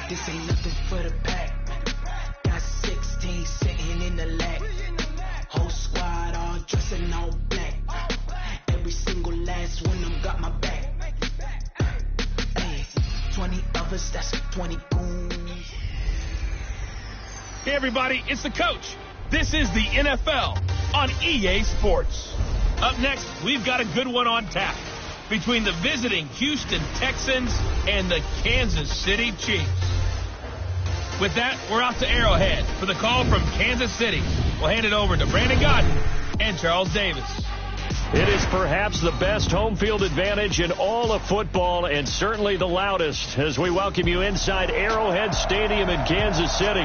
This ain't nothing for the pack. Got 16 sitting in the lag. Whole squad all dressed in all black. Every single last one of them got my back. Hey, 20 of us, that's 20 goons. Hey everybody, it's the coach. This is the NFL on EA Sports. Up next, we've got a good one on tap between the visiting Houston Texans and the Kansas City Chiefs. With that, we're out to Arrowhead for the call from Kansas City. We'll hand it over to Brandon Godden and Charles Davis. It is perhaps the best home field advantage in all of football, and certainly the loudest, as we welcome you inside Arrowhead Stadium in Kansas City.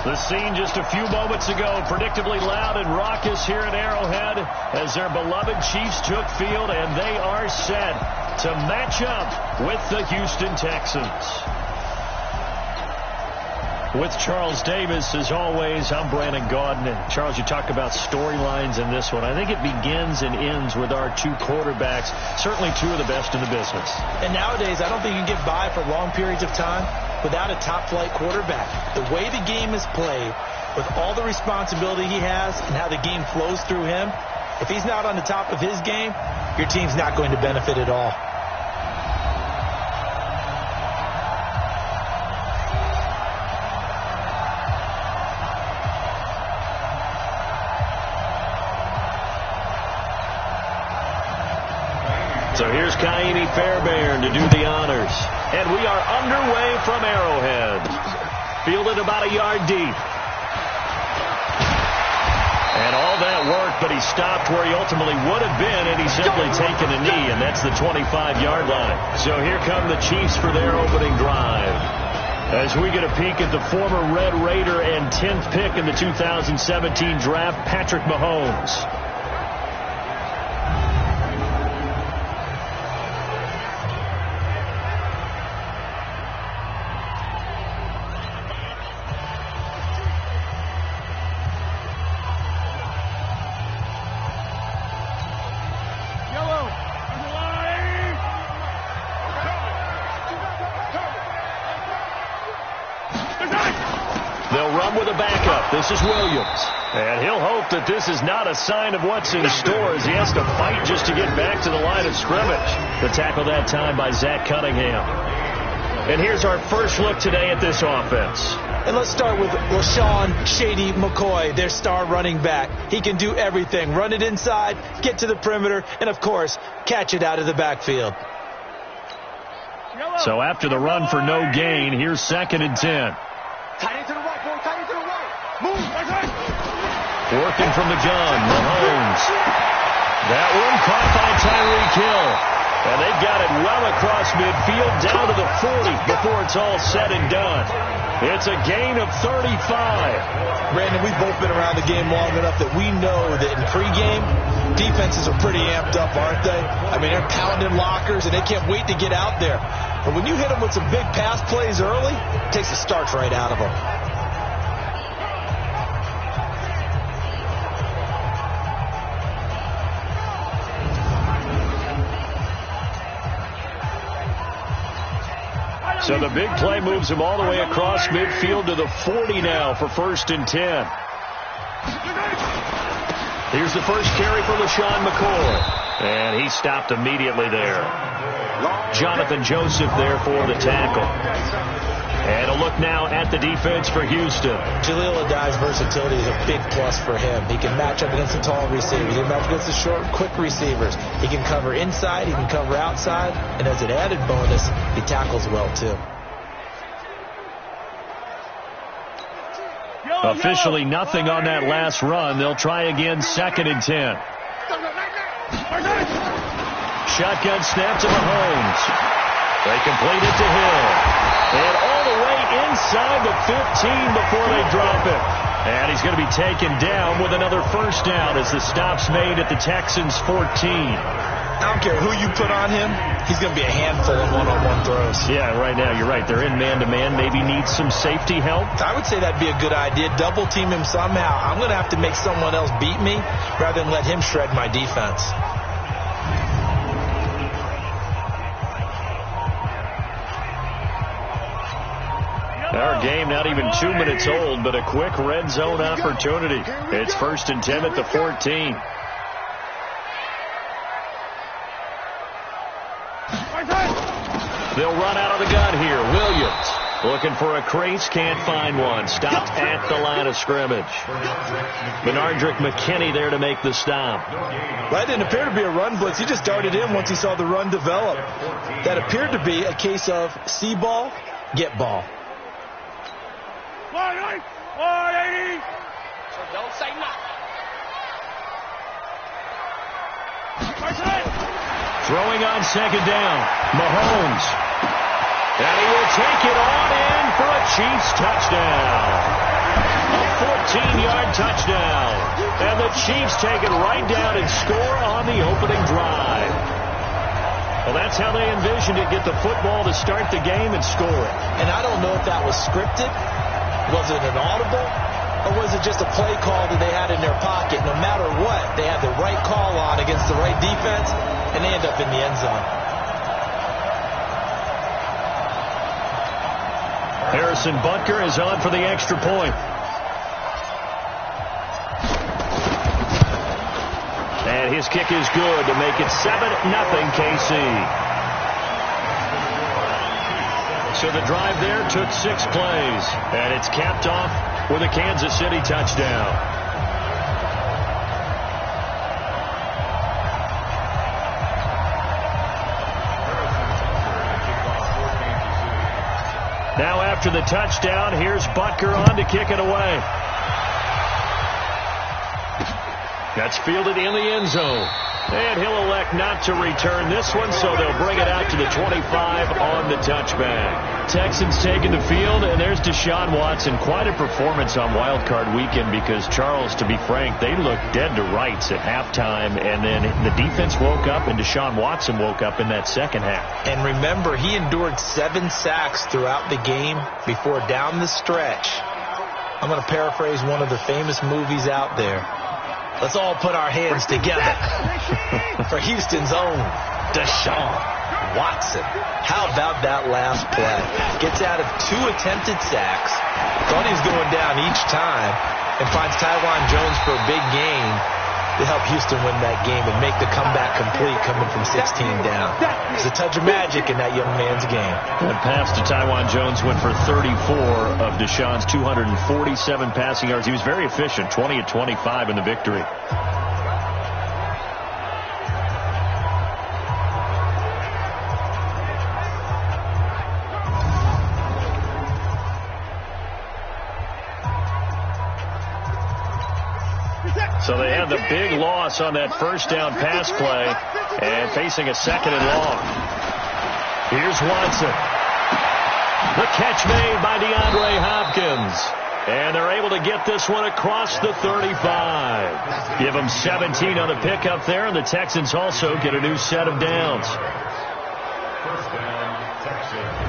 The scene just a few moments ago, predictably loud and raucous here at Arrowhead as their beloved Chiefs took field, and they are set to match up with the Houston Texans. With Charles Davis, as always, I'm Brandon Godden. And Charles, you talk about storylines in this one. I think it begins and ends with our two quarterbacks, certainly two of the best in the business. And nowadays, I don't think you can get by for long periods of time without a top-flight quarterback. The way the game is played, with all the responsibility he has and how the game flows through him, if he's not on the top of his game, your team's not going to benefit at all. So here's Kaimi Fairbairn to do the honors. And we are underway from Arrowhead. Fielded about a yard deep. And all that work, but he stopped where he ultimately would have been, and he's simply taken a knee, and that's the 25-yard line. So here come the Chiefs for their opening drive. As we get a peek at the former Red Raider and 10th pick in the 2017 draft, Patrick Mahomes. With a backup. This is Williams. And he'll hope that this is not a sign of what's in store as he has to fight just to get back to the line of scrimmage. The tackle that time by Zach Cunningham. And here's our first look today at this offense. And let's start with LaShawn Shady McCoy, their star running back. He can do everything. Run it inside, get to the perimeter, and, of course, catch it out of the backfield. So after the run for no gain, here's 2nd and 10. Working from the gun, Mahomes. That one caught by Tyreek Hill. And they've got it well across midfield, down to the 40 before it's all said and done. It's a gain of 35. Brandon, we've both been around the game long enough that we know that in pregame, defenses are pretty amped up, aren't they? I mean, they're pounding lockers, and they can't wait to get out there. But when you hit them with some big pass plays early, it takes the starch right out of them. So the big play moves him all the way across midfield to the 40 now for 1st and 10. Here's the first carry for LaShawn McCoy. And he stopped immediately there. Jonathan Joseph there for the tackle. And a look now at the defense for Houston. Jaleel Adai's versatility is a big plus for him. He can match up against the tall receivers. He can match up against the short, quick receivers. He can cover inside. He can cover outside. And as an added bonus, he tackles well, too. Officially nothing on that last run. They'll try again, 2nd and 10. Shotgun snap to Mahomes. They complete it to Hill. And all the way inside the 15 before they drop it. And he's going to be taken down with another first down as the stop's made at the Texans' 14. I don't care who you put on him, he's going to be a handful of one-on-one throws. Yeah, right now, you're right. They're in man-to-man. Maybe needs some safety help. I would say that'd be a good idea. Double team him somehow. I'm going to have to make someone else beat me rather than let him shred my defense. Our game not even 2 minutes old, but a quick red zone opportunity. It's 1st and 10 at the 14. They'll run out of the gun here. Williams looking for a crease, can't find one. Stopped at the line of scrimmage. Benardrick McKinney there to make the stop. That didn't appear to be a run blitz. He just darted in once he saw the run develop. That appeared to be a case of see ball, get ball. 180. So don't say nothing. Throwing on 2nd down. Mahomes. And he will take it on in for a Chiefs touchdown. A 14-yard touchdown. And the Chiefs take it right down and score on the opening drive. Well, that's how they envisioned it. Get the football to start the game and score it. And I don't know if that was scripted. Was it an audible? Or was it just a play call that they had in their pocket? No matter what, they had the right call on against the right defense, and they end up in the end zone. Harrison Butker is on for the extra point. And his kick is good to make it 7-0 KC. So the drive there took 6 plays, and it's capped off with a Kansas City touchdown. Now after the touchdown, here's Butker on to kick it away. That's fielded in the end zone. And he'll elect not to return this one, so they'll bring it out to the 25 on the touchback. Texans taking the field, and there's Deshaun Watson. Quite a performance on Wild Card Weekend because, Charles, to be frank, they looked dead to rights at halftime, and then the defense woke up, and Deshaun Watson woke up in that second half. And remember, he endured 7 sacks throughout the game before down the stretch. I'm going to paraphrase one of the famous movies out there. Let's all put our hands together for Houston's own Deshaun Watson. How about that last play? Gets out of 2 attempted sacks. Thought he was going down each time and finds Tywan Jones for a big gain to help Houston win that game and make the comeback complete coming from 16 down. There's a touch of magic in that young man's game. That pass to Tywan Jones went for 34 of Deshaun's 247 passing yards. He was very efficient, 20 of 25 in the victory. So they had the big loss on that first down pass play and facing a 2nd and long. Here's Watson. The catch made by DeAndre Hopkins. And they're able to get this one across the 35. Give them 17 on the pickup there, and the Texans also get a new set of downs. First down, Texans.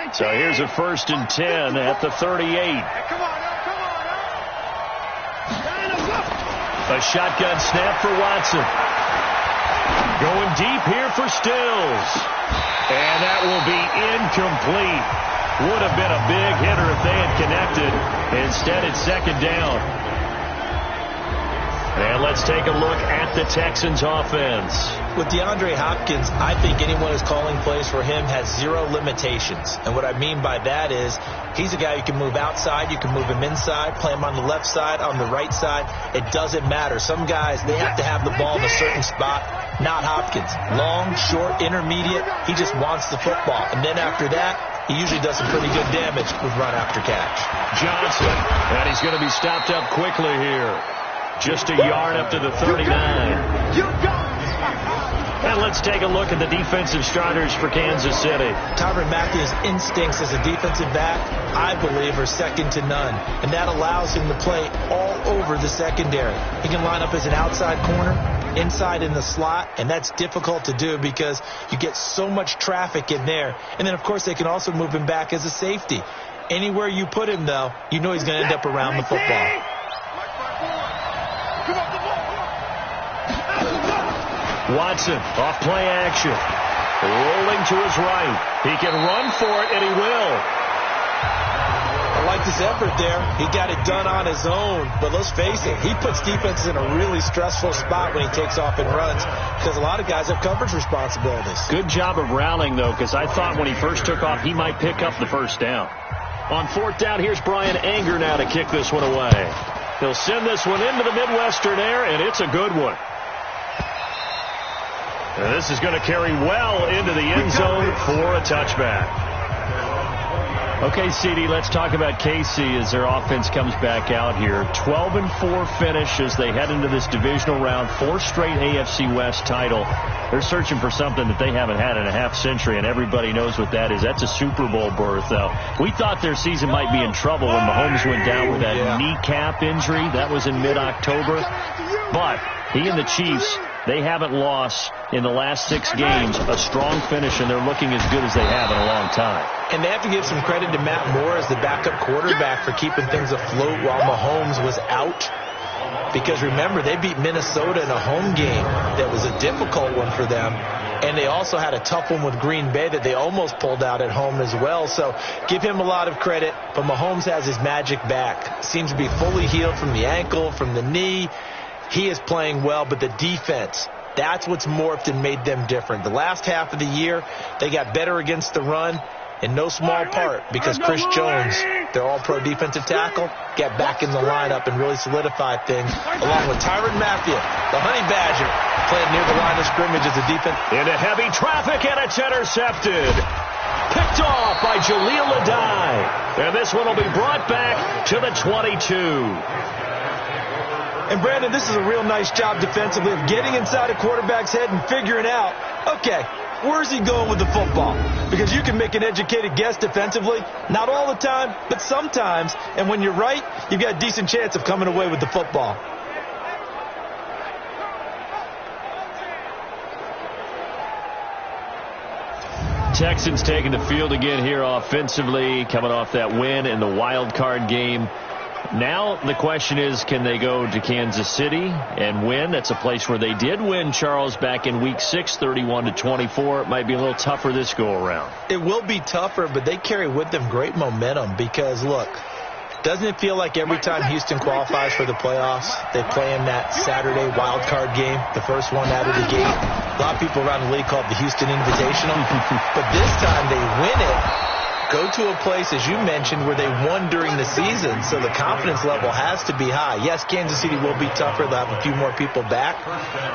So here's a 1st and 10 at the 38. A shotgun snap for Watson. Going deep here for Stills. And that will be incomplete. Would have been a big hitter if they had connected. Instead, it's 2nd down. And let's take a look at the Texans offense. With DeAndre Hopkins, I think anyone who's calling plays for him has 0 limitations. And what I mean by that is he's a guy you can move outside, you can move him inside, play him on the left side, on the right side. It doesn't matter. Some guys, they have to have the ball in a certain spot. Not Hopkins. Long, short, intermediate. He just wants the football. And then after that, he usually does some pretty good damage with run after catch. Johnson. And he's going to be stopped up quickly here. Just a yard up to the 39. And And let's take a look at the defensive starters for Kansas City. Tyrann Mathieu's instincts as a defensive back, I believe, are second to none. And that allows him to play all over the secondary. He can line up as an outside corner, inside in the slot, and that's difficult to do because you get so much traffic in there. And then, of course, they can also move him back as a safety. Anywhere you put him, though, you know he's going to end up around the football. Watson, off play action. Rolling to his right. He can run for it, and he will. I like this effort there. He got it done on his own. But let's face it, he puts defenses in a really stressful spot when he takes off and runs because a lot of guys have coverage responsibilities. Good job of rallying, though, because I thought when he first took off, he might pick up the first down. On fourth down, here's Brian Anger now to kick this one away. He'll send this one into the Midwestern air, and it's a good one. And this is going to carry well into the end zone for a touchback. Okay, CD, let's talk about KC as their offense comes back out here. 12-4 finish as they head into this divisional round. 4 straight AFC West title. They're searching for something that they haven't had in a half century, and everybody knows what that is. That's a Super Bowl berth, though. We thought their season might be in trouble when Mahomes went down with that kneecap injury. That was in mid-October. But he and the Chiefs, they haven't lost in the last 6 games. A strong finish, and they're looking as good as they have in a long time. And they have to give some credit to Matt Moore as the backup quarterback for keeping things afloat while Mahomes was out. Because remember, they beat Minnesota in a home game that was a difficult one for them. And they also had a tough one with Green Bay that they almost pulled out at home as well. So give him a lot of credit. But Mahomes has his magic back. Seems to be fully healed from the ankle, from the knee. He is playing well, but the defense, that's what's morphed and made them different. The last half of the year, they got better against the run, in no small part because Chris Jones, their all-pro defensive tackle, got back in the lineup and really solidified things, along with Tyrann Mathieu, the Honey Badger, playing near the line of scrimmage as a defense. Into heavy traffic, and it's intercepted. Picked off by Jaleel Adai. And this one will be brought back to the 22. And, Brandon, this is a real nice job defensively of getting inside a quarterback's head and figuring out, okay, where's he going with the football? Because you can make an educated guess defensively. Not all the time, but sometimes. And when you're right, you've got a decent chance of coming away with the football. Texans taking the field again here offensively, coming off that win in the wild card game. Now the question is, can they go to Kansas City and win? That's a place where they did win, Charles, back in Week 6, 31-24. It might be a little tougher this go-around. It will be tougher, but they carry with them great momentum because, look, doesn't it feel like every time Houston qualifies for the playoffs, they play in that Saturday wild card game, the first one out of the gate? A lot of people around the league call it the Houston Invitational. But this time they win it. Go to a place, as you mentioned, where they won during the season, so the confidence level has to be high. Yes, Kansas City will be tougher. They'll have a few more people back.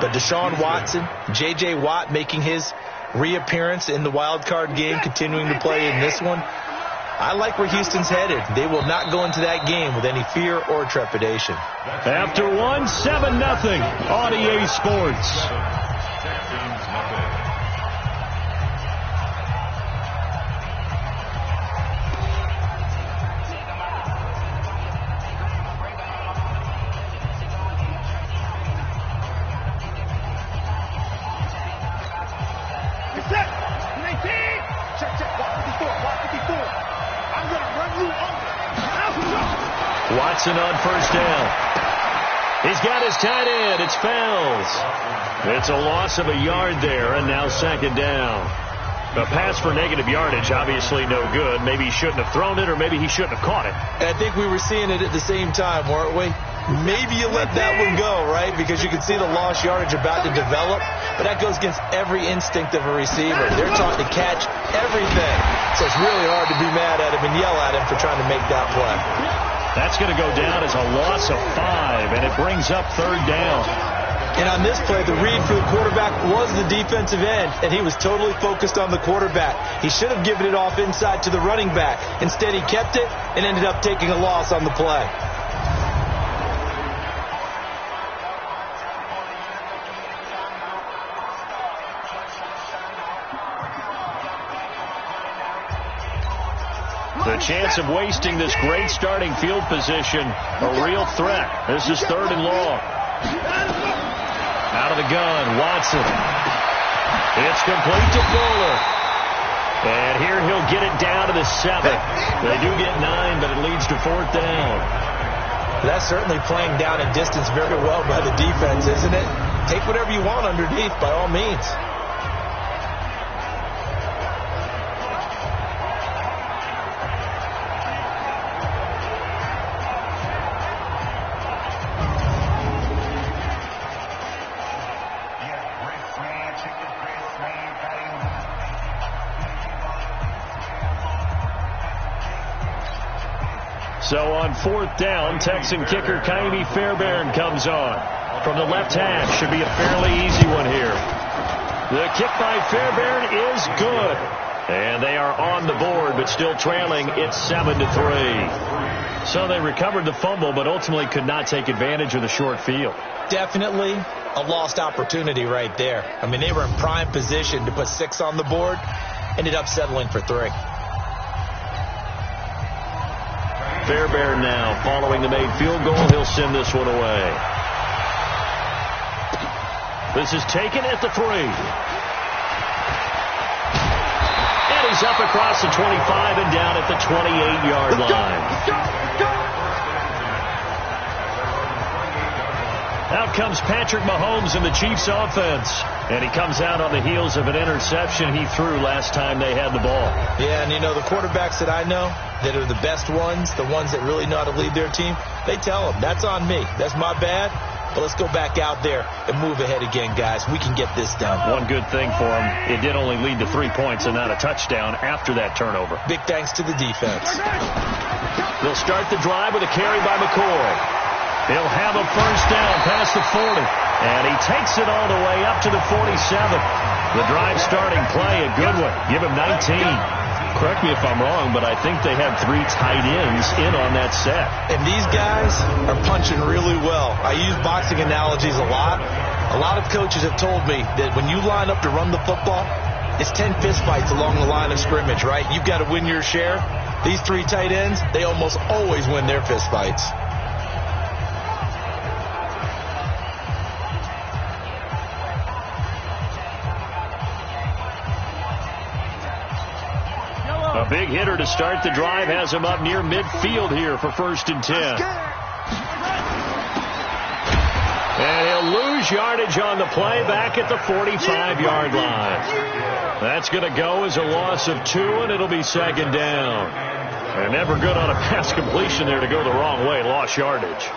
But Deshaun Watson, J.J. Watt making his reappearance in the wild card game, continuing to play in this one. I like where Houston's headed. They will not go into that game with any fear or trepidation. After one, 7-0 on EA Sports. Watson on first down. He's got his tight end. It's Fells. It's a loss of a yard there, and now second down. A pass for negative yardage, obviously no good. Maybe he shouldn't have thrown it, or maybe he shouldn't have caught it. I think we were seeing it at the same time, weren't we? Maybe you let that one go, right? Because you can see the lost yardage about to develop. But that goes against every instinct of a receiver. They're taught to catch everything. So it's really hard to be mad at him and yell at him for trying to make that play. That's going to go down as a loss of 5, and it brings up third down. And on this play, the read for the quarterback was the defensive end, and he was totally focused on the quarterback. He should have given it off inside to the running back. Instead, he kept it and ended up taking a loss on the play. chance of wasting this great starting field position. A real threat. This is 3rd and long. Out of the gun, Watson. It's complete to Fuller. And here he'll get it down to the 7. They do get 9, but it leads to 4th down. That's certainly playing down and distance very well by the defense, isn't it? Take whatever you want underneath, by all means. So on 4th down, Texan kicker Kaimi Fairbairn comes on. From the left hash, should be a fairly easy one here. The kick by Fairbairn is good. And they are on the board, but still trailing. It's 7-3. So they recovered the fumble, but ultimately could not take advantage of the short field. Definitely a lost opportunity right there. I mean, they were in prime position to put 6 on the board. Ended up settling for 3. Fairbairn now following the made field goal. He'll send this one away. This is taken at the 3. And he's up across the 25 and down at the 28-yard line. Out comes Patrick Mahomes in the Chiefs offense. And he comes out on the heels of an interception he threw last time they had the ball. Yeah, and you know, the quarterbacks that I know that are the best ones, the ones that really know how to lead their team, they tell them, that's on me. That's my bad. But let's go back out there and move ahead again, guys. We can get this done. One good thing for him, it did only lead to 3 points and not a touchdown after that turnover. Big thanks to the defense. They'll start the drive with a carry by McCoy. He'll have a first down past the 40. And he takes it all the way up to the 47. The drive starting play, a good one. Give him 19. Correct me if I'm wrong, but I think they had 3 tight ends in on that set. And these guys are punching really well. I use boxing analogies a lot. A lot of coaches have told me that when you line up to run the football, it's 10 fistfights along the line of scrimmage, right? You've got to win your share. These 3 tight ends, they almost always win their fistfights. A big hitter to start the drive has him up near midfield here for 1st and 10. And he'll lose yardage on the play back at the 45-yard line. That's going to go as a loss of 2, and it'll be 2nd down. And never good on a pass completion there to go the wrong way. Lost yardage.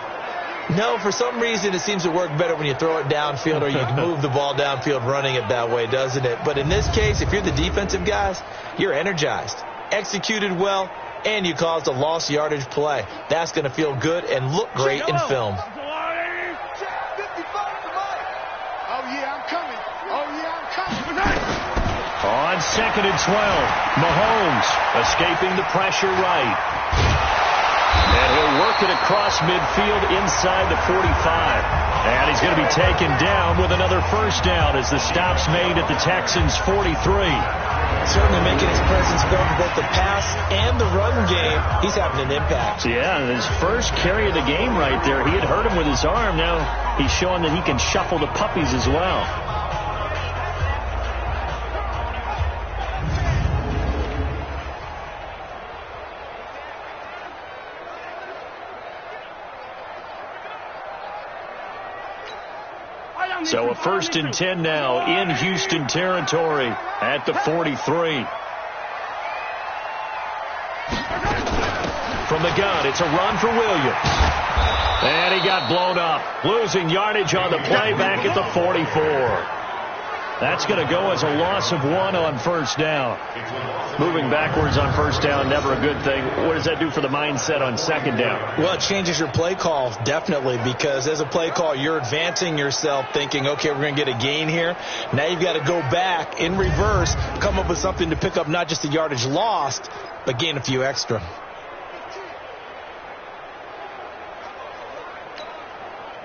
No, for some reason it seems to work better when you throw it downfield or you can move the ball downfield running it that way, doesn't it? But in this case, if you're the defensive guys, you're energized, executed well, and you caused a lost yardage play. That's going to feel good and look great in film. On 2nd and 12, Mahomes escaping the pressure right. And he'll work it across midfield inside the 45. And he's going to be taken down with another first down as the stop's made at the Texans' 43. Certainly making his presence felt in both the pass and the run game. He's having an impact. Yeah, his first carry of the game right there. He had hurt him with his arm. Now he's showing that he can shuffle the puppies as well. So a 1st and 10 now in Houston territory at the 43. From the gun, it's a run for Williams. And he got blown up, losing yardage on the play back at the 44. That's going to go as a loss of 1 on first down. Moving backwards on first down, never a good thing. What does that do for the mindset on second down? Well, it changes your play call, definitely, because as a play call, you're advancing yourself thinking, okay, we're going to get a gain here. Now you've got to go back in reverse, come up with something to pick up not just the yardage lost, but gain a few extra.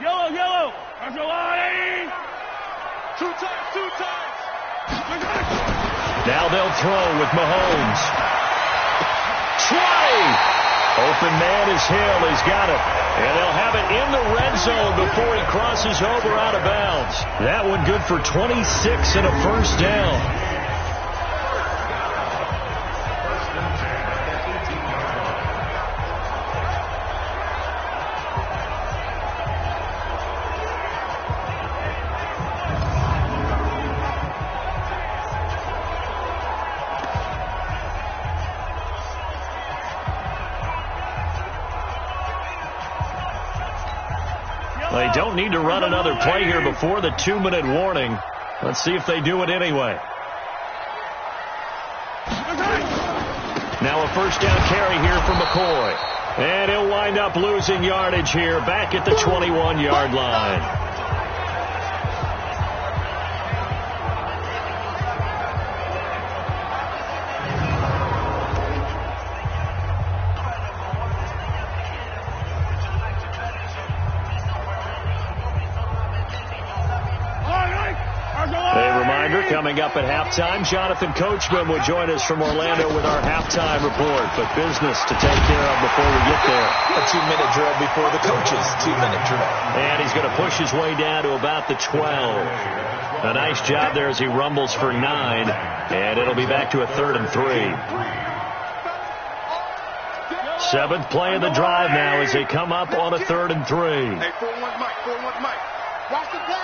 Yellow. Two times. Now they'll throw with Mahomes. Open man is Hill. He's got it. And they'll have it in the red zone before he crosses over out of bounds. That one good for 26 and a first down. They don't need to run another play here before the 2-minute warning. Let's see if they do it anyway. Now a first down carry here from McCoy. And he'll wind up losing yardage here back at the 21-yard line. Coming up at halftime, Jonathan Coachman will join us from Orlando with our halftime report. But business to take care of before we get there. A 2-minute drill before the coach's 2-minute drill. And he's going to push his way down to about the 12. A nice job there as he rumbles for 9. And it'll be back to a 3rd and 3. 7th play of the drive now as they come up on a 3rd and 3. Hey, 4-1 Mike, 4-1 Mike. Watch the play.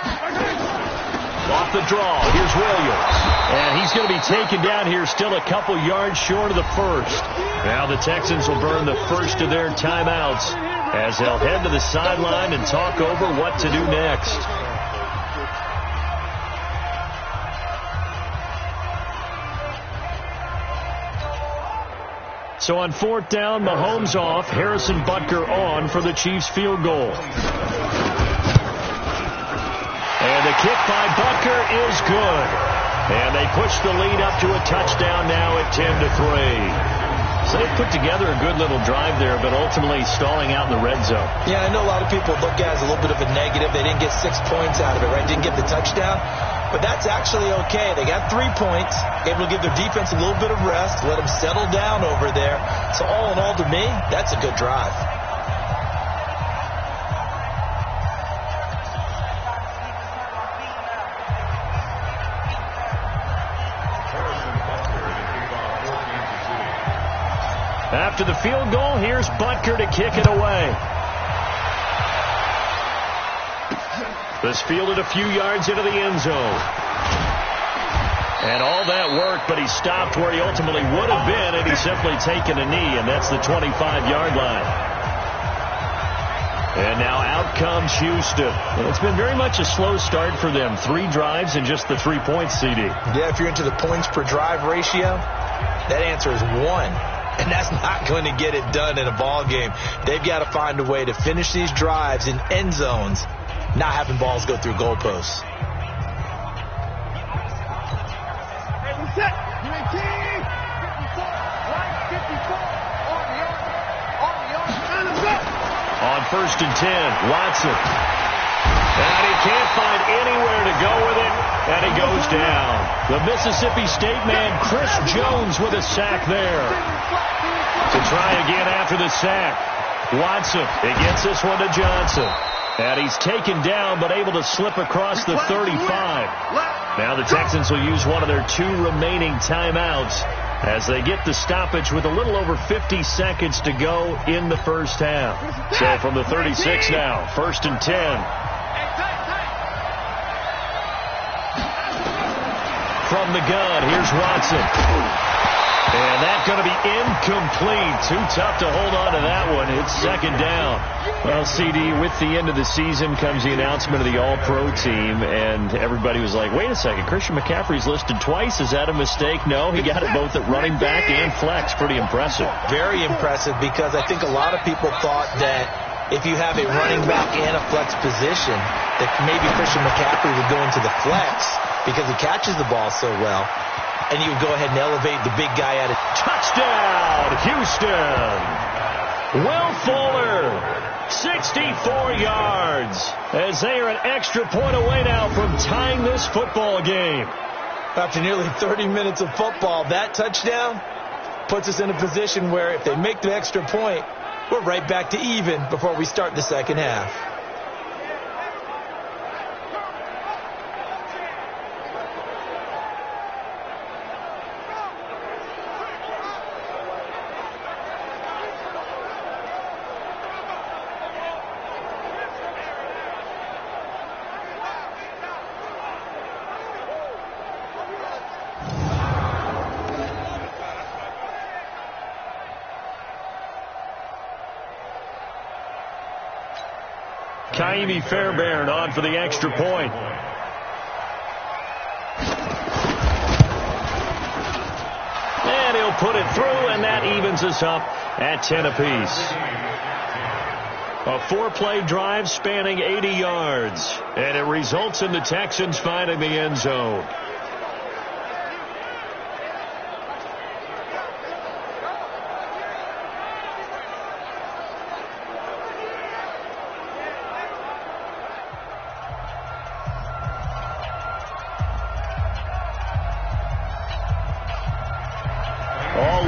Off the draw, here's Williams. And he's going to be taken down here still a couple yards short of the first. Now the Texans will burn the first of their timeouts as they'll head to the sideline and talk over what to do next. So on 4th down, Mahomes off, Harrison Butker on for the Chiefs field goal. And the kick by Butker is good. And they push the lead up to a touchdown now at 10-3. So they put together a good little drive there, but ultimately stalling out in the red zone. Yeah, I know a lot of people look at it as a little bit of a negative. They didn't get 6 points out of it, right? Didn't get the touchdown. But that's actually okay. They got 3 points, able to give their defense a little bit of rest, let them settle down over there. So all in all, to me, that's a good drive. After the field goal, here's Butker to kick it away. This fielded a few yards into the end zone. And all that work, but he stopped where he ultimately would have been, and he's simply taken a knee, and that's the 25-yard line. And now out comes Houston. And it's been very much a slow start for them. 3 drives and just the 3 points, CD. Yeah, if you're into the points per drive ratio, that answer is 1. And that's not going to get it done in a ball game. They've got to find a way to finish these drives in end zones, not having balls go through goalposts. On 1st and 10, Watson. And he can't find anywhere to go with it, and he goes down. The Mississippi State man, Chris Jones, with a sack there. To try again after the sack. Watson, he gets this one to Johnson. And he's taken down, but able to slip across the 35. Now the Texans will use one of their 2 remaining timeouts as they get the stoppage with a little over 50 seconds to go in the first half. So from the 36 now, 1st and 10. From the gun, here's Watson. And that's going to be incomplete. Too tough to hold on to that one. It's 2nd down. Well, CD, with the end of the season comes the announcement of the All-Pro team, and everybody was like, wait a second, Christian McCaffrey's listed twice. Is that a mistake? No, he got it both at running back and flex. Pretty impressive. Very impressive, because I think a lot of people thought that if you have a running back and a flex position, that maybe Christian McCaffrey would go into the flex because he catches the ball so well. And you would go ahead and elevate the big guy at it. Touchdown, Houston. Will Fuller, 64 yards, as they are an extra point away now from tying this football game. After nearly 30 minutes of football, that touchdown, puts us in a position where if they make the extra point, we're right back to even before we start the second half. Kaimi Fairbairn on for the extra point. And he'll put it through, and that evens us up at 10 apiece. A 4-play drive spanning 80 yards, and it results in the Texans finding the end zone.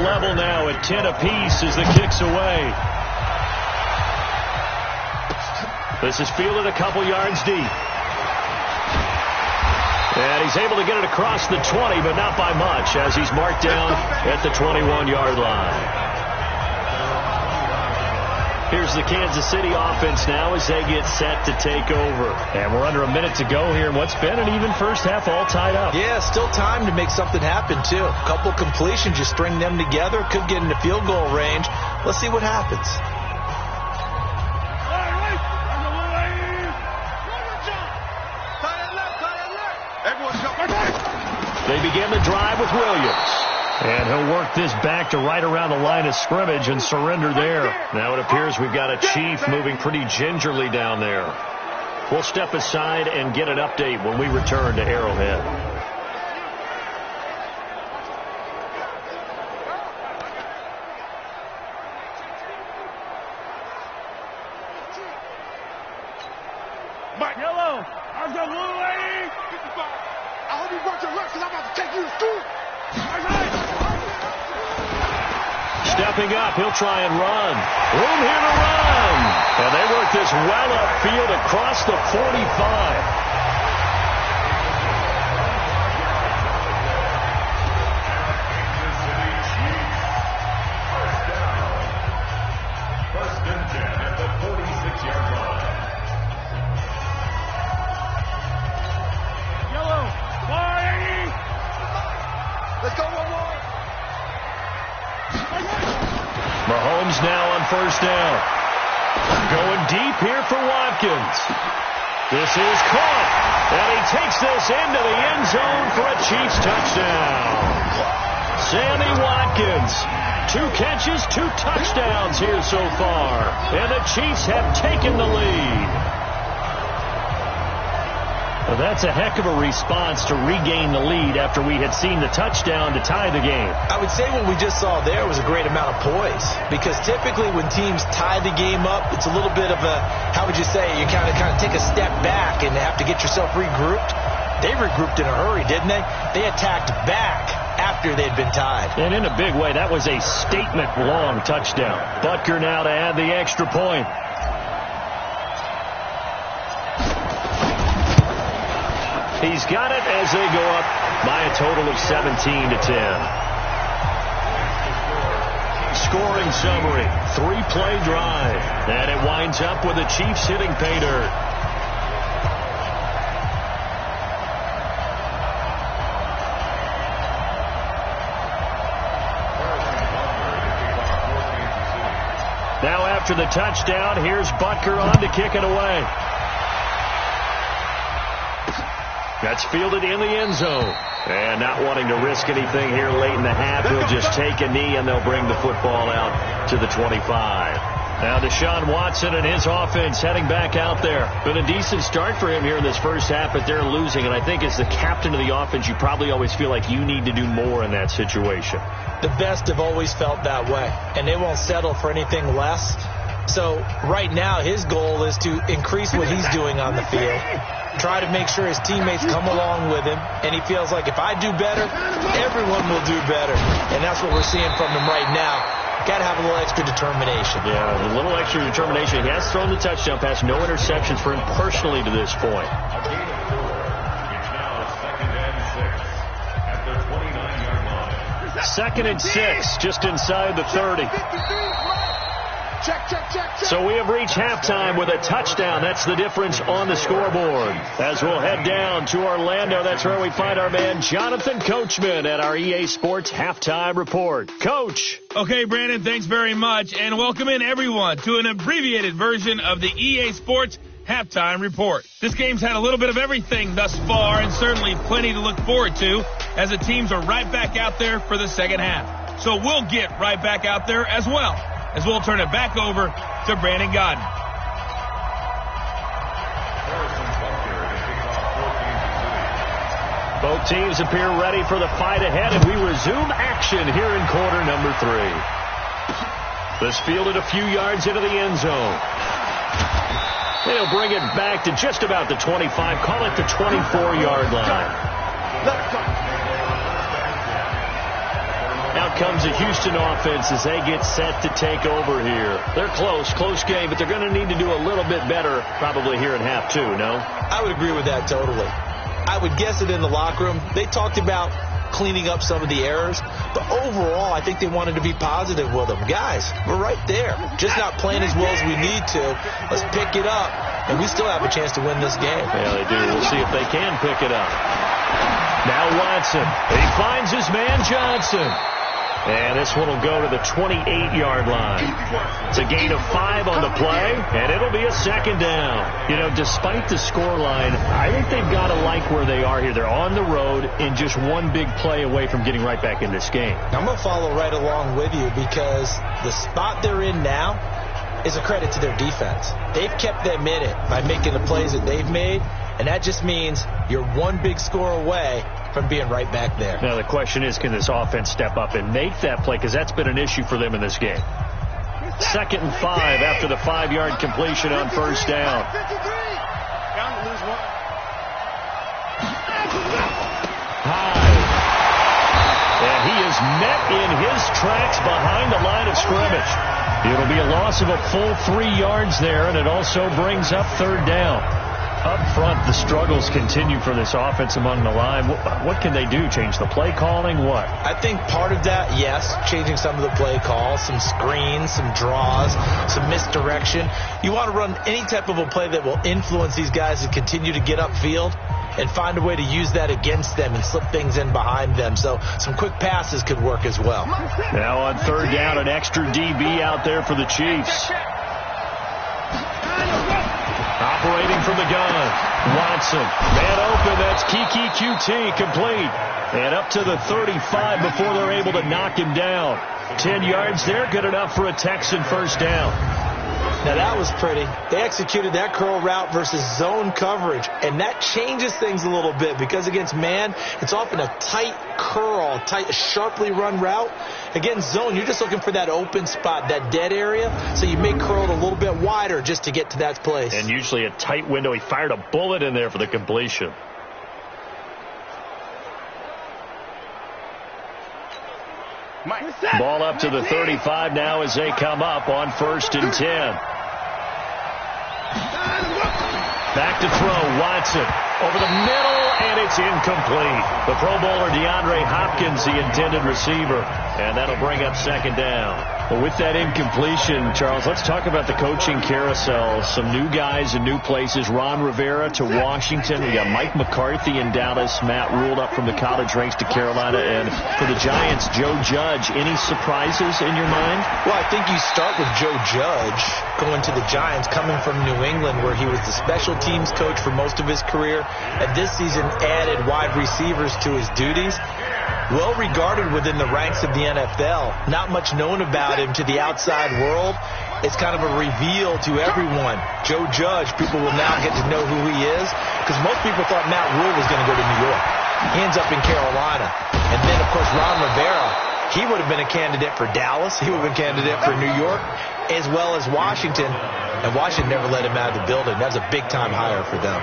Level now at 10 apiece as the kick's away. This is fielded a couple yards deep. And he's able to get it across the 20, but not by much, as he's marked down at the 21-yard line. Here's the Kansas City offense now as they get set to take over. And we're under a minute to go here in what's been an even first half, all tied up. Yeah, still time to make something happen, too. A couple completions, you string them together, could get into field goal range. Let's see what happens. They begin the drive with Williams. And he'll work this back to right around the line of scrimmage and surrender there. Now it appears we've got a Chief moving pretty gingerly down there. We'll step aside and get an update when we return to Arrowhead. Mike. Yellow. I've got one lane. 55. I hope you brought your left because I'm about to take you to school. Stepping up, he'll try and run. Room here to run. And they work this well upfield across the 45. First and 10 at the 46-yard line. Yellow. 480. Let's go one more. Mahomes now on first down. Going deep here for Watkins. This is caught. And he takes this into the end zone for a Chiefs touchdown. Sammy Watkins. 2 catches, 2 touchdowns here so far. And the Chiefs have taken the lead. Well, that's a heck of a response to regain the lead after we had seen the touchdown to tie the game. I would say what we just saw there was a great amount of poise, because typically when teams tie the game up, it's a little bit of a, how would you say, you kind of take a step back and have to get yourself regrouped. They regrouped in a hurry, didn't they? They attacked back after they'd been tied. And in a big way, that was a statement-long touchdown. Butker now to add the extra point. He's got it as they go up by a total of 17-10. Scoring summary, 3-play drive. And it winds up with the Chiefs hitting pay dirt. Now after the touchdown, here's Butker on to kick it away. That's fielded in the end zone. And not wanting to risk anything here late in the half, he'll just take a knee and they'll bring the football out to the 25. Now Deshaun Watson and his offense heading back out there. Been a decent start for him here in this first half, but they're losing. And I think as the captain of the offense, you probably always feel like you need to do more in that situation. The best have always felt that way, and they won't settle for anything less. So right now his goal is to increase what he's doing on the field. try to make sure his teammates come along with him, and he feels like if I do better, everyone will do better. And that's what we're seeing from him right now. Got to have a little extra determination. Yeah, a little extra determination. He has thrown the touchdown pass. No interceptions for him personally to this point. A gain of 4. It's now 2nd and 6 at the 29-yard line. 2nd and 6, just inside the 30. Check. So we have reached halftime with a touchdown. That's the difference on the scoreboard. As we'll head down to Orlando, that's where we find our man Jonathan Coachman at our EA Sports Halftime Report. Coach. Okay, Brandon, thanks very much. And welcome in, everyone, to an abbreviated version of the EA Sports Halftime Report. This game's had a little bit of everything thus far, and certainly plenty to look forward to, as the teams are right back out there for the second half. So we'll get right back out there as well, as we'll turn it back over to Brandon Godden. Both teams appear ready for the fight ahead, and we resume action here in quarter number 3. This fielded a few yards into the end zone. They'll bring it back to just about the 25, call it the 24-yard line. Out comes the Houston offense as they get set to take over here. They're close game, but they're going to need to do a little bit better probably here in half 2, no? I would agree with that totally. I would guess it in the locker room. They talked about cleaning up some of the errors, but overall, I think they wanted to be positive with them. Guys, we're right there. Just not playing as well as we need to. Let's pick it up, and we still have a chance to win this game. Yeah, they do. We'll see if they can pick it up. Now Watson. He finds his man Johnson. And this one will go to the 28-yard line. It's a gain of 5 on the play, and it'll be a second down. You know, despite the scoreline, I think they've got to like where they are here. They're on the road and just one big play away from getting right back in this game. I'm going to follow right along with you because the spot they're in now is a credit to their defense. They've kept them in it by making the plays that they've made, and that just means you're one big score away from being right back there. Now the question is, can this offense step up and make that play? Because that's been an issue for them in this game. 2nd and 5 after the 5-yard completion on first down. High. And he is met in his tracks behind the line of scrimmage. It'll be a loss of a full 3 yards there, and it also brings up 3rd down. Up front, the struggles continue for this offense among the line. What can they do? Change the play calling? What? I think part of that, yes, changing some of the play calls, some screens, some draws, some misdirection. You want to run any type of a play that will influence these guys to continue to get upfield and find a way to use that against them and slip things in behind them. So some quick passes could work as well. Now on 3rd down, an extra DB out there for the Chiefs. Operating from the gun, Watson. Man open, that's Kiki QT, complete. And up to the 35 before they're able to knock him down. 10 yards there, good enough for a Texan first down. Now that was pretty. They executed that curl route versus zone coverage, and that changes things a little bit because against man, it's often a tight curl, tight, sharply run route. Against zone, you're just looking for that open spot, that dead area, so you may curl it a little bit wider just to get to that place. And usually a tight window. He fired a bullet in there for the completion. Ball up to the 35 now as they come up on 1st and 10. Back to throw, Watson over the middle, and it's incomplete. The Pro Bowler DeAndre Hopkins, the intended receiver, and that'll bring up 2nd down. Well, with that incompletion, Charles, let's talk about the coaching carousel. Some new guys in new places. Ron Rivera to Washington. We got Mike McCarthy in Dallas. Matt ruled up from the college ranks to Carolina. And for the Giants, Joe Judge. Any surprises in your mind? Well, I think you start with Joe Judge going to the Giants, coming from New England, where he was the special teams coach for most of his career, and this season added wide receivers to his duties. Well regarded within the ranks of the NFL. Not much known about him to the outside world. It's kind of a reveal to everyone. Joe Judge, people will now get to know who he is, because most people thought Matt Rule was going to go to New York. He ends up in Carolina. And then, of course, Ron Rivera, he would have been a candidate for Dallas. He would have been a candidate for New York, as well as Washington. And Washington never let him out of the building. That was a big-time hire for them.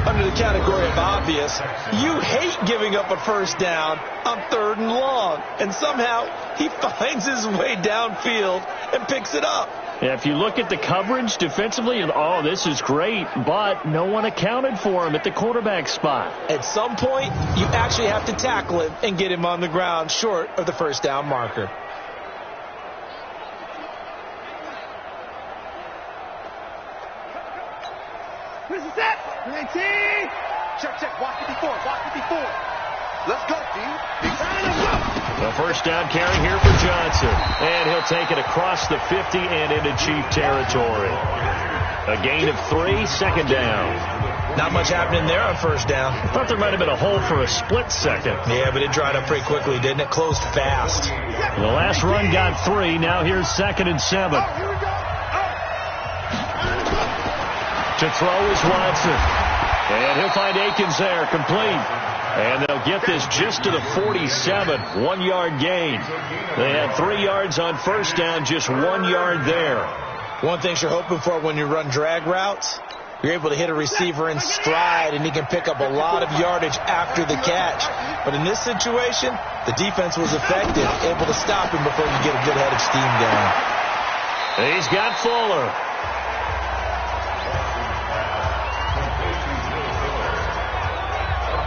under the category of obvious. You hate giving up a first down on 3rd and long. And somehow he finds his way downfield and picks it up. Yeah, if you look at the coverage defensively, oh, this is great, but no one accounted for him at the quarterback spot. At some point, you actually have to tackle him and get him on the ground short of the first down marker. This is it. 19. Check. Watch 54. Let's go, D. The first down carry here for Johnson. And he'll take it across the 50 and into Chief territory. A gain of 3, second down. Not much happening there on first down. I thought there might have been a hole for a split second. Yeah, but it dried up pretty quickly, didn't it? Closed fast. The last run got 3. Now here's 2nd and 7. Here we go. To throw is Watson. And he'll find Akins there, complete. And they'll get this just to the 47, 1-yard gain. They had 3 yards on first down, just 1 yard there. One thing you're hoping for when you run drag routes, you're able to hit a receiver in stride, and he can pick up a lot of yardage after the catch. But in this situation, the defense was effective, able to stop him before he get a good head of steam going. He's got Fuller.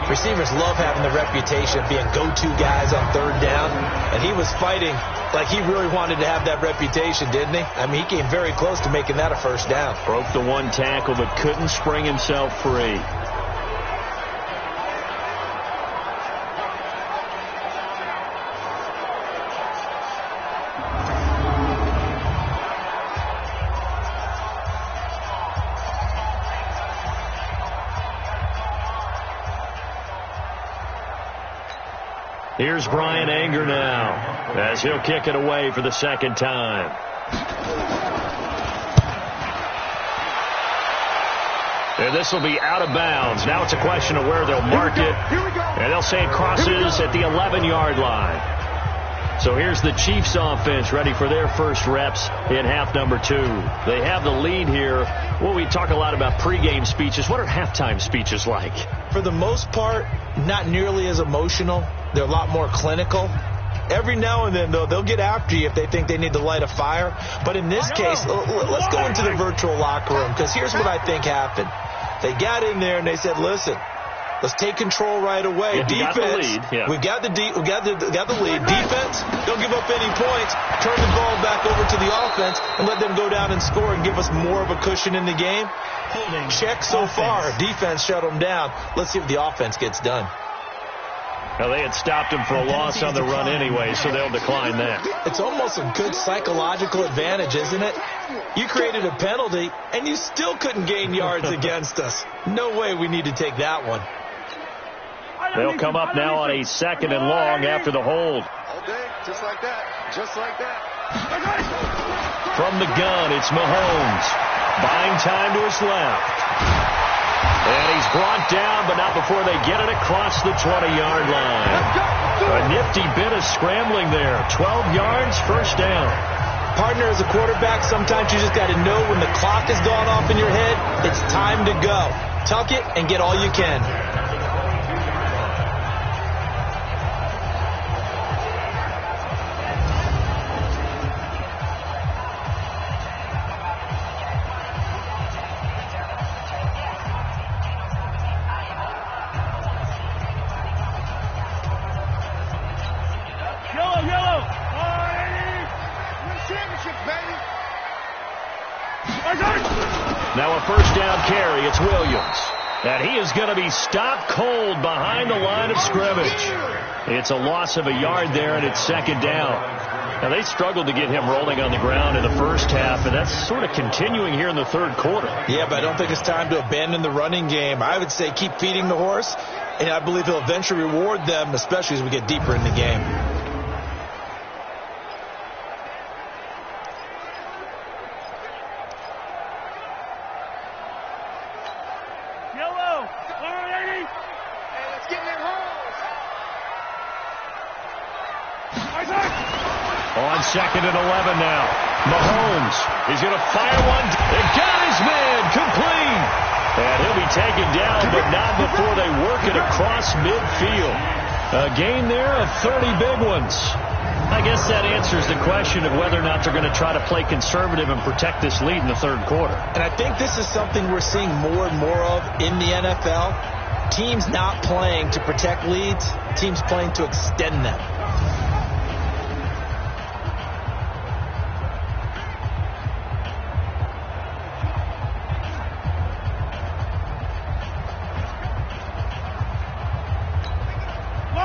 Receivers love having the reputation of being go-to guys on 3rd down, and he was fighting like he really wanted to have that reputation, didn't he? I mean, he came very close to making that a first down. Broke the 1 tackle, but couldn't spring himself free. Here's Brian Anger now, as he'll kick it away for the 2nd time. And this will be out of bounds. Now it's a question of where they'll mark it. And they'll say it crosses at the 11-yard line. So here's the Chiefs offense ready for their first reps in half number 2. They have the lead here. Well, we talk a lot about pregame speeches. What are halftime speeches like? For the most part, not nearly as emotional. They're a lot more clinical. Every now and then, though, they'll get after you if they think they need to light a fire. But in this case, let's go into the virtual locker room, because here's what I think happened. They got in there and they said, listen, let's take control right away. Defense, we've got the lead. Defense, don't give up any points. Turn the ball back over to the offense and let them go down and score and give us more of a cushion in the game. Check so far. Defense shut them down. Let's see if the offense gets done. Now, they had stopped him for a loss on the run anyway, so they'll decline that. It's almost a good psychological advantage, isn't it? You created a penalty, and you still couldn't gain yards against us. No way we need to take that one. They'll come up now on a 2nd and long after the hold. All day, just like that. Just like that. From the gun, it's Mahomes. Buying time to his left. And he's brought down, but not before they get it across the 20-yard line. A nifty bit of scrambling there. 12 yards, first down. Partner, as a quarterback, sometimes you just got to know when the clock has gone off in your head, it's time to go. Tuck it and get all you can. Now a first down carry. It's Williams. And he is going to be stopped cold behind the line of scrimmage. It's a loss of a yard there, and it's 2nd down. Now, they struggled to get him rolling on the ground in the first half, and that's sort of continuing here in the 3rd quarter. Yeah, but I don't think it's time to abandon the running game. I would say keep feeding the horse, and I believe he'll eventually reward them, especially as we get deeper in the game. On 2nd and 11 now. Mahomes is going to fire one. It got his man complete. And he'll be taken down, but across midfield. A gain there of 30 big ones. I guess that answers the question of whether or not they're going to try to play conservative and protect this lead in the third quarter. And I think this is something we're seeing more and more of in the NFL. Teams not playing to protect leads, teams playing to extend them.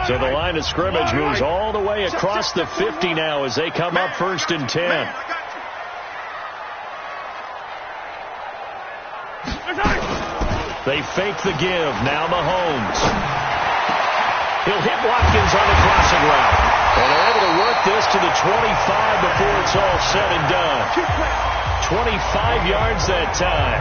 So the line of scrimmage moves all the way across the 50 now as they come up 1st and 10. They fake the give. Now Mahomes. He'll hit Watkins on the crossing route. And they're able to work this to the 25 before it's all said and done. 25 yards that time.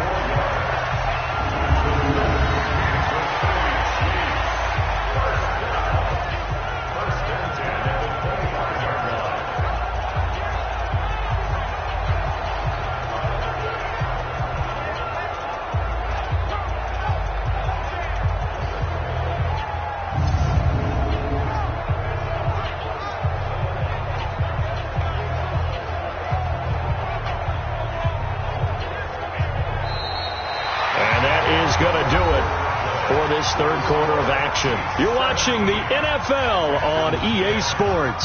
Third quarter of action. You're watching the NFL on EA Sports.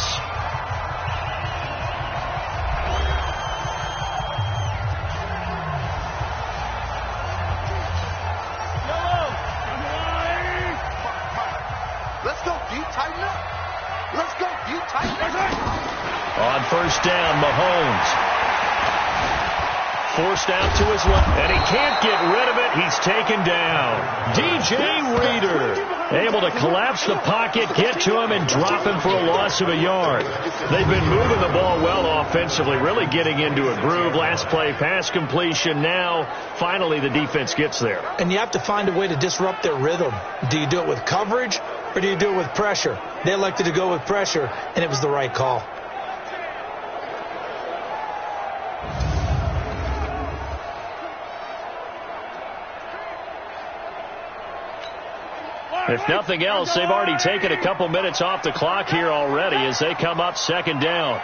Let's go, D. Tighten up. Let's go, D. Tighten up. On first down, Mahomes. Forced out to his left, and he can't get rid of it. He's taken down. DJ Reader able to collapse the pocket, get to him, and drop him for a loss of a yard. They've been moving the ball well offensively, really getting into a groove. Last play, pass completion. Now, finally, the defense gets there. And you have to find a way to disrupt their rhythm. Do you do it with coverage, or do you do it with pressure? They elected to go with pressure, and it was the right call. If nothing else, they've already taken a couple minutes off the clock here already as they come up 2nd down.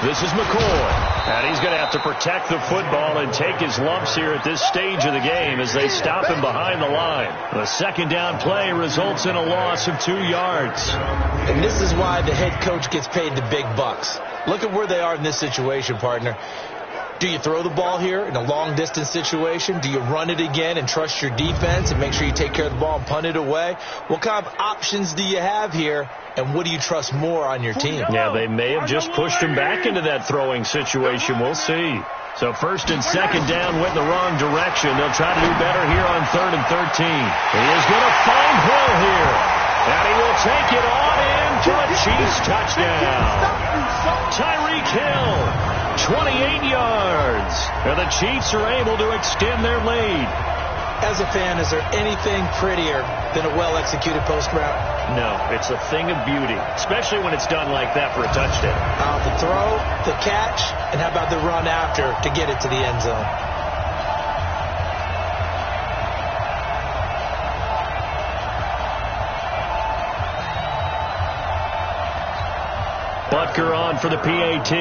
This is McCoy. And he's going to have to protect the football and take his lumps here at this stage of the game as they stop him behind the line. The 2nd down play results in a loss of 2 yards. And this is why the head coach gets paid the big bucks. Look at where they are in this situation, partner. Do you throw the ball here in a long-distance situation? Do you run it again and trust your defense and make sure you take care of the ball and punt it away? What kind of options do you have here, and what do you trust more on your team? Yeah, they may have just pushed him back into that throwing situation. We'll see. So 1st and 2nd down went the wrong direction. They'll try to do better here on 3rd and 13. He is going to find Hill here. And he will take it on in for a Chiefs touchdown. Tyreek Hill. 28 yards. And the Chiefs are able to extend their lead. As a fan, is there anything prettier than a well-executed post route? No, it's a thing of beauty, especially when it's done like that for a touchdown. The throw, the catch, and how about the run after to get it to the end zone? Butker on for the PAT.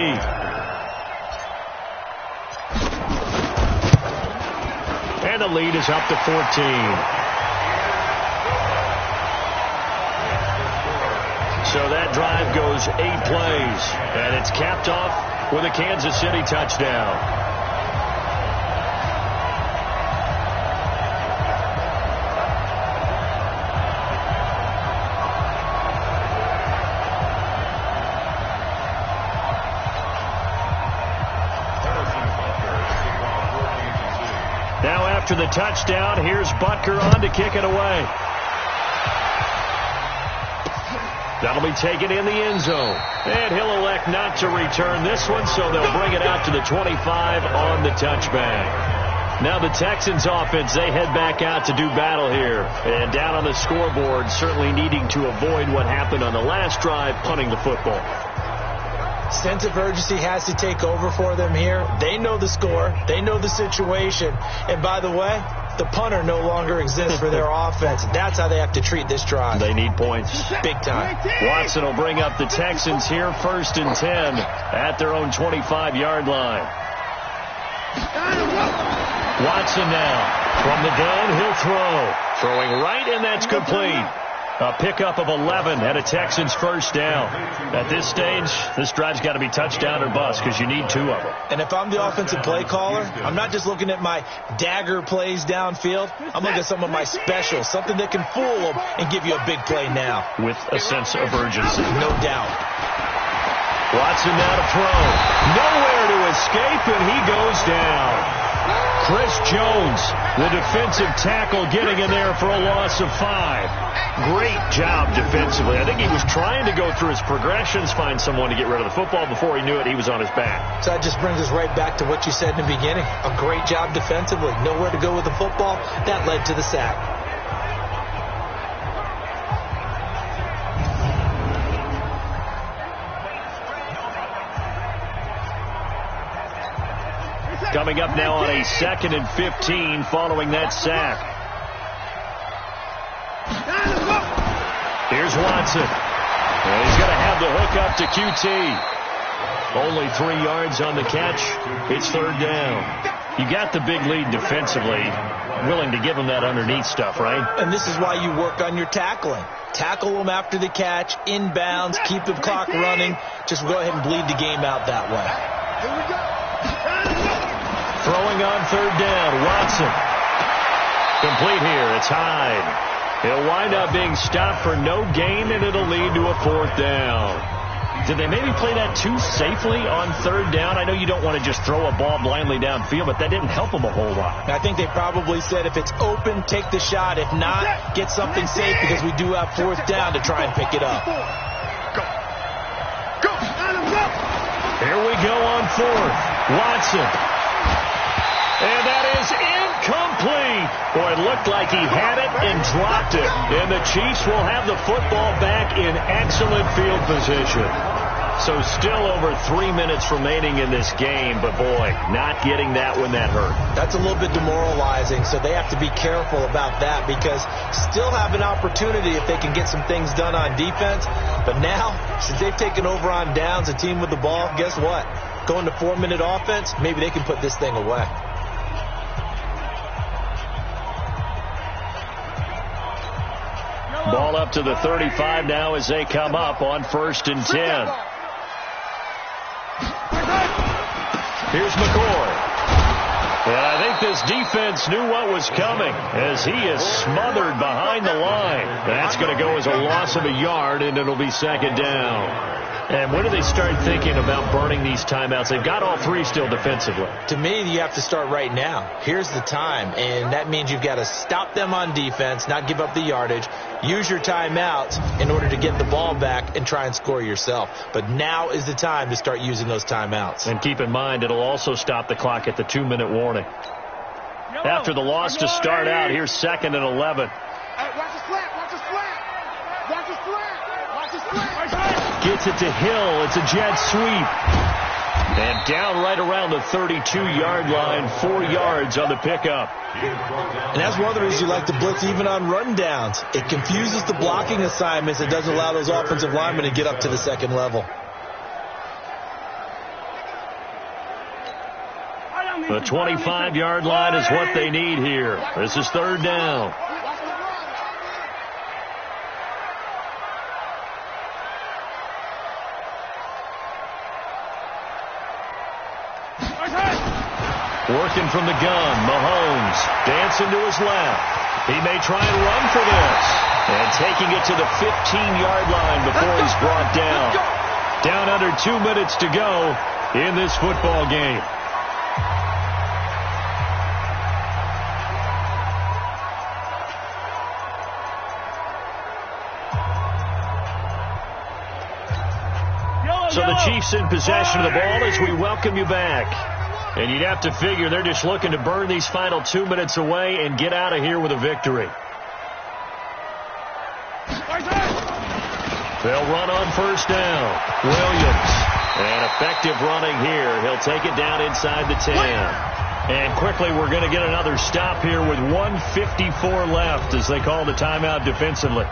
And the lead is up to 14. So that drive goes 8 plays. And it's capped off with a Kansas City touchdown. Now after the touchdown, here's Butker on to kick it away. That'll be taken in the end zone. And he'll elect not to return this one, so they'll bring it out to the 25 on the touchback. Now the Texans offense, they head back out to do battle here. And down on the scoreboard, certainly needing to avoid what happened on the last drive, punting the football. Sense of urgency has to take over for them here. They know the score. They know the situation. And by the way, The punter no longer exists for their offense. That's how they have to treat this drive. They need points. Big time. Watson will bring up the Texans here 1st and 10 at their own 25-yard line. Watson now. From the gun, he'll throw. Throwing right, and that's complete. A pickup of 11 and a Texans first down. At this stage, this drive's got to be touchdown or bust because you need 2 of them. And if I'm the offensive play caller, I'm not just looking at my dagger plays downfield. I'm looking at some of my specials, something that can fool them and give you a big play now. With a sense of urgency. No doubt. Watson now to throw. Nowhere to escape, and he goes down. Chris Jones, the defensive tackle, getting in there for a loss of 5. Great job defensively. I think he was trying to go through his progressions, find someone to get rid of the football. Before he knew it, he was on his back. So that just brings us right back to what you said in the beginning. A great job defensively. Nowhere to go with the football. That led to the sack. Coming up now on a 2nd and 15 following that sack. Here's Watson. And he's going to have the hook up to QT. Only 3 yards on the catch. It's 3rd down. You got the big lead defensively. Willing to give him that underneath stuff, right? And this is why you work on your tackling. Tackle them after the catch, inbounds, keep the clock running. Just go ahead and bleed the game out that way. Here we go. Throwing on 3rd down, Watson. Complete here, it's Hyde. He'll wind up being stopped for no gain, and it'll lead to a 4th down. Did they maybe play that too safely on 3rd down? I know you don't want to just throw a ball blindly downfield, but that didn't help them a whole lot. I think they probably said if it's open, take the shot. If not, get something safe because we do have 4th down to try and pick it up. Go. Go. Adam, go. Here we go on 4th. Watson. And that is incomplete. Boy, it looked like he had it and dropped it. And the Chiefs will have the football back in excellent field position. So still over 3 minutes remaining in this game. But, boy, not getting that when that hurt. That's a little bit demoralizing, so they have to be careful about that because still have an opportunity if they can get some things done on defense. But now, since they've taken over on downs, a team with the ball, guess what? Going to 4-minute offense, maybe they can put this thing away. Ball up to the 35 now as they come up on 1st and 10. Here's McCoy. And I think this defense knew what was coming as he is smothered behind the line. That's going to go as a loss of a yard, and it'll be 2nd down. And when do they start thinking about burning these timeouts? They've got all 3 still defensively. To me, you have to start right now. Here's the time, and that means you've got to stop them on defense, not give up the yardage, use your timeouts in order to get the ball back and try and score yourself. But now is the time to start using those timeouts. And keep in mind, it'll also stop the clock at the 2-minute warning. After the loss to start out, here's 2nd and 11. Hey, watch the slant. Watch the slant. Watch the slant. Watch the slant. Gets it to Hill. It's a jet sweep. And down right around the 32-yard line, 4 yards on the pickup. And that's one of the reasons you like to blitz even on rundowns. It confuses the blocking assignments. It doesn't allow those offensive linemen to get up to the 2nd level. The 25-yard line is what they need here. This is 3rd down. Working from the gun, Mahomes dancing to his left. He may try and run for this. And taking it to the 15-yard line before he's brought down. Down under 2 minutes to go in this football game. So the Chiefs in possession of the ball as we welcome you back. And you'd have to figure they're just looking to burn these final 2 minutes away and get out of here with a victory. They'll run on 1st down. Williams. And effective running here. He'll take it down inside the 10. And quickly, we're going to get another stop here with 1:54 left as they call the timeout defensively.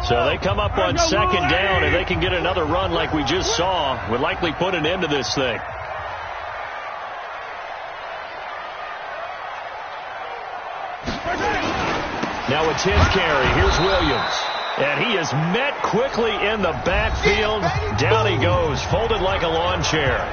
So they come up on second down, and they can get another run like we just saw. Would likely put an end to this thing. Now a 10th carry. Here's Williams. And he is met quickly in the backfield. Down he goes, folded like a lawn chair.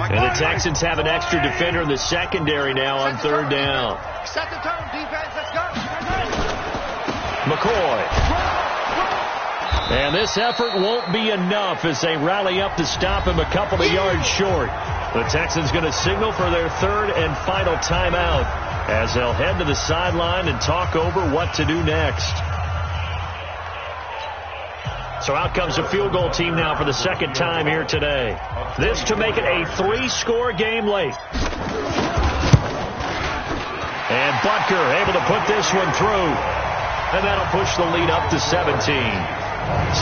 And the Texans have an extra defender in the secondary now on third down. Set the tone, defense. Let's go. McCoy. And this effort won't be enough as they rally up to stop him a couple of yards short. The Texans going to signal for their third and final timeout as they'll head to the sideline and talk over what to do next. So out comes the field goal team now for the second time here today. This to make it a 3-score game late. And Butker able to put this one through. And that'll push the lead up to 17.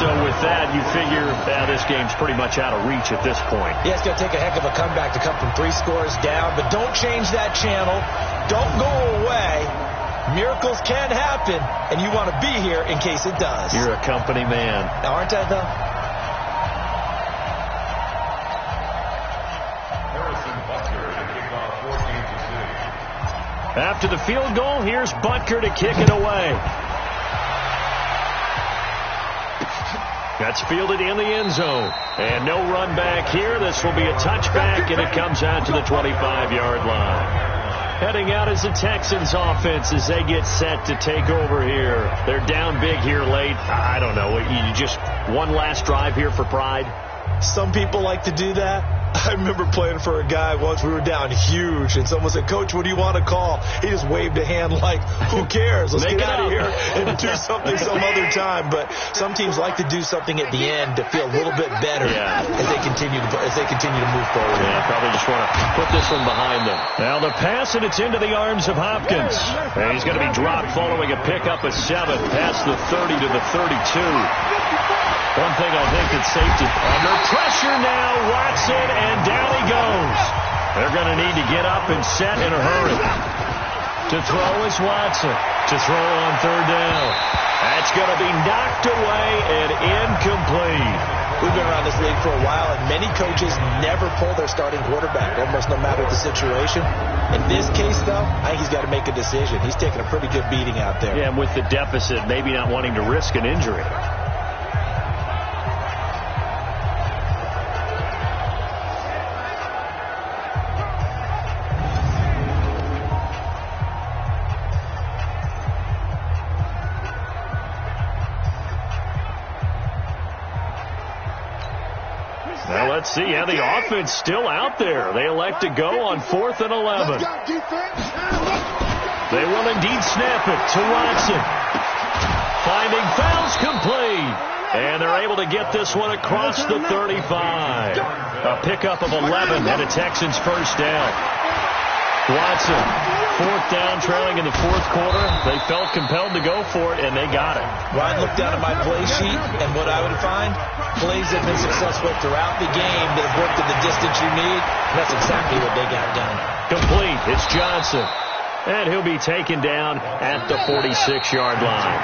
So with that, you figure this game's pretty much out of reach at this point. Yeah, it's going to take a heck of a comeback to come from 3 scores down. But don't change that channel. Don't go away. Miracles can happen, and you want to be here in case it does. You're a company man. Aren't I, though? After the field goal, here's Butker to kick it away. That's fielded in the end zone. And no run back here. This will be a touchback, and it comes out to the 25-yard line. Heading out is the Texans offense as they get set to take over here. They're down big here late. I don't know. You just one last drive here for pride? Some people like to do that. I remember playing for a guy once. We were down huge, and someone said, "Coach, what do you want to call?" He just waved a hand like, "Who cares? Let's get out of here and do something some other time." But some teams like to do something at the end to feel a little bit better as they continue to move forward. Yeah, probably just want to put this one behind them. Now the pass, and it's into the arms of Hopkins. And he's going to be dropped following a pickup of 7 past the 30 to the 32. One thing I think that's safety. Under pressure now, Watson, and down he goes. They're going to need to get up and set in a hurry. To throw is Watson. To throw on third down. That's going to be knocked away and incomplete. We've been around this league for a while, and many coaches never pull their starting quarterback, almost no matter the situation. In this case, though, I think he's got to make a decision. He's taking a pretty good beating out there. Yeah, and with the deficit, maybe not wanting to risk an injury. Well, let's see. Yeah, the offense still out there. They elect to go on 4th and 11. They will indeed snap it to Watson. Finding fouls complete. And they're able to get this one across the 35. A pickup of 11 and a Texans first down. Watson, 4th down, trailing in the 4th quarter. They felt compelled to go for it, and they got it. Ryan looked down at my play sheet, and what I would find, plays have been successful throughout the game that have worked at the distance you need, and that's exactly what they got done. Complete. It's Johnson. And he'll be taken down at the 46-yard line.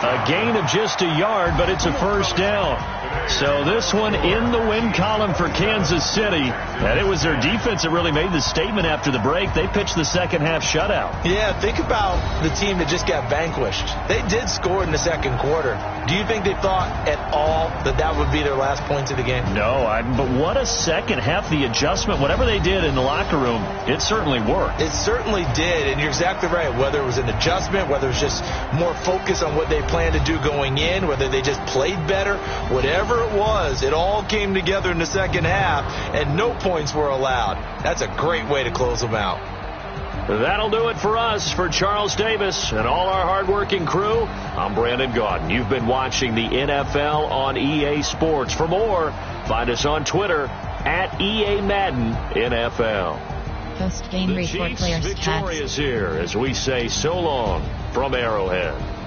A gain of just a yard, but it's a first down. So this one in the win column for Kansas City. And it was their defense that really made the statement after the break. They pitched the second-half shutout. Yeah, think about the team that just got vanquished. They did score in the second quarter. Do you think they thought at all that that would be their last points of the game? No, but what a second half. The adjustment, whatever they did in the locker room, it certainly worked. It certainly did, and you're exactly right. Whether it was an adjustment, whether it was just more focus on what they planned to do going in, whether they just played better, whatever it was, it all came together in the second half, and no points were allowed. That's a great way to close them out. That'll do it for us. For Charles Davis and all our hardworking crew, I'm Brandon Gaudin. You've been watching the NFL on EA Sports. For more, find us on Twitter at EA Madden NFL. Post-game report, Chiefs players victorious here as we say so long from Arrowhead.